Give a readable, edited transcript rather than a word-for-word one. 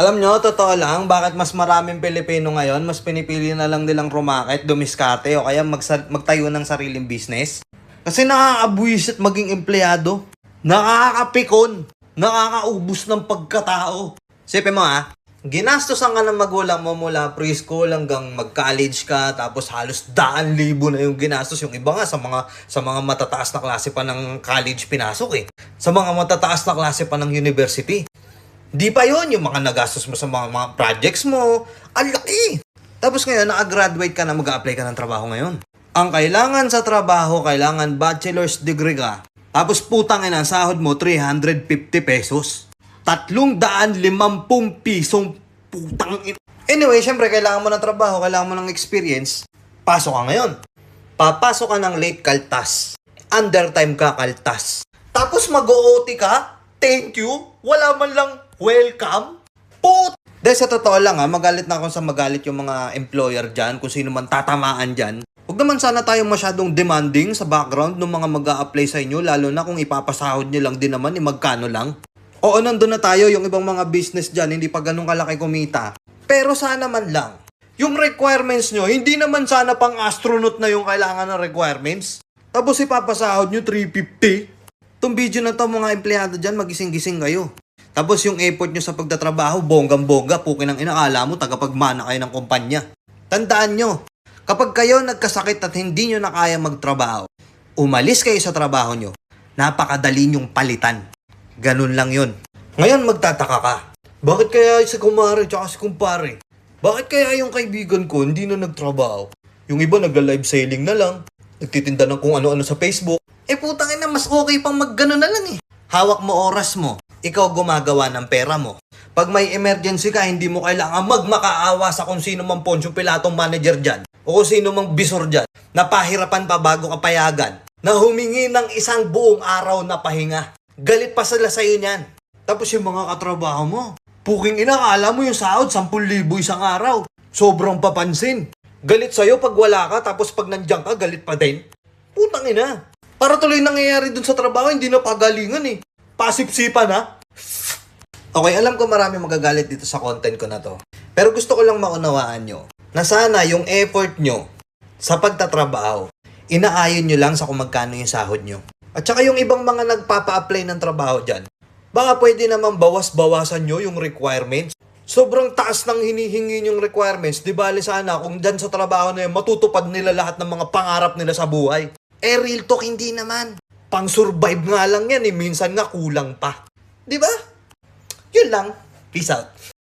Alam nyo, totoo lang, bakit mas maraming Pilipino ngayon, mas pinipili na lang nilang rumakit, dumiskarte, o kaya magtayo ng sariling business? Kasi nakakabwisit maging empleyado. Nakakapikon. Nakakaubos ng pagkatao. Sipin mo ginastosan ka ng magulang mo mula preschool hanggang mag-college ka, tapos halos 100,000 na yung ginastos. Yung iba nga sa mga matataas na klase pa ng college pinasok Sa mga matataas na klase pa ng university. Di pa yon yung mga nagastos mo sa mga projects mo. Ang laki! Tapos ngayon, nakagraduate ka na, mag-a-apply ka ng trabaho ngayon. Ang kailangan sa trabaho, kailangan bachelor's degree ka. Tapos putang ina, sahod mo 350 pesos. 350 pisong putang ina. Anyway, syempre, kailangan mo ng trabaho, kailangan mo ng experience. Pasok ka ngayon. Papasok ka ng late kaltas. Undertime ka kaltas. Tapos mag-OT ka? Thank you? Wala man lang welcome? Dahil sa totoo lang magalit na ako sa magalit yung mga employer dyan, kung sino man tatamaan dyan. Huwag naman sana tayong masyadong demanding sa background ng mga mag-a-apply sa inyo, lalo na kung ipapasahod nyo lang din naman, magkano lang. Oo, nandun na tayo, yung ibang mga business dyan, hindi pa ganun kalaki kumita. Pero sana man lang, yung requirements nyo, hindi naman sana pang astronaut na yung kailangan ng requirements. Tapos ipapasahod nyo 350. Itong video na to, mga empleyado dyan, magising-gising kayo. Tapos yung effort nyo sa pagtatrabaho, bonggang-bongga, pukin ang inakala mo, tagapagmana kayo ng kumpanya. Tandaan nyo, kapag kayo nagkasakit at hindi nyo na kaya magtrabaho, umalis kayo sa trabaho nyo, napakadali nyong palitan. Ganun lang yun. Ngayon magtataka ka, bakit kaya si kumare tsaka si kumpare? Bakit kaya yung kaibigan ko hindi na nagtrabaho? Yung iba nagla-live selling na lang, nagtitinda ng kung ano-ano sa Facebook. Putang ina, mas okay pang maggano na lang Hawak mo oras mo. Ikaw gumagawa ng pera mo. Pag may emergency ka, hindi mo kailangan magmakaawa sa kung sino mang Poncio Pilatong manager dyan. O kung sino mang bisor dyan. Napahirapan pa bago ka payagan. Na humingi ng isang buong araw na pahinga. Galit pa sila sa'yo niyan. Tapos yung mga katrabaho mo, puking ina, akala mo yung sahod 10,000 isang araw. Sobrang papansin. Galit sa'yo pag wala ka, tapos pag nandiyan ka, galit pa din. Putang ina. Para tuloy nangyayari dun sa trabaho, hindi na pagalingan Pasipsipan Okay, alam ko marami magagalit dito sa content ko na to. Pero gusto ko lang maunawaan nyo na sana yung effort nyo sa pagtatrabaho, inaayon nyo lang sa kung magkano yung sahod nyo. At saka yung ibang mga nagpapa-apply ng trabaho dyan, baka pwede naman bawas-bawasan nyo yung requirements. Sobrang taas ng hinihingi yung requirements, di bali sana kung dyan sa trabaho na yun, matutupad nila lahat ng mga pangarap nila sa buhay. Real talk, hindi naman. Pang-survive nga lang yan minsan nga kulang pa. Di ba? Yun lang. Peace out.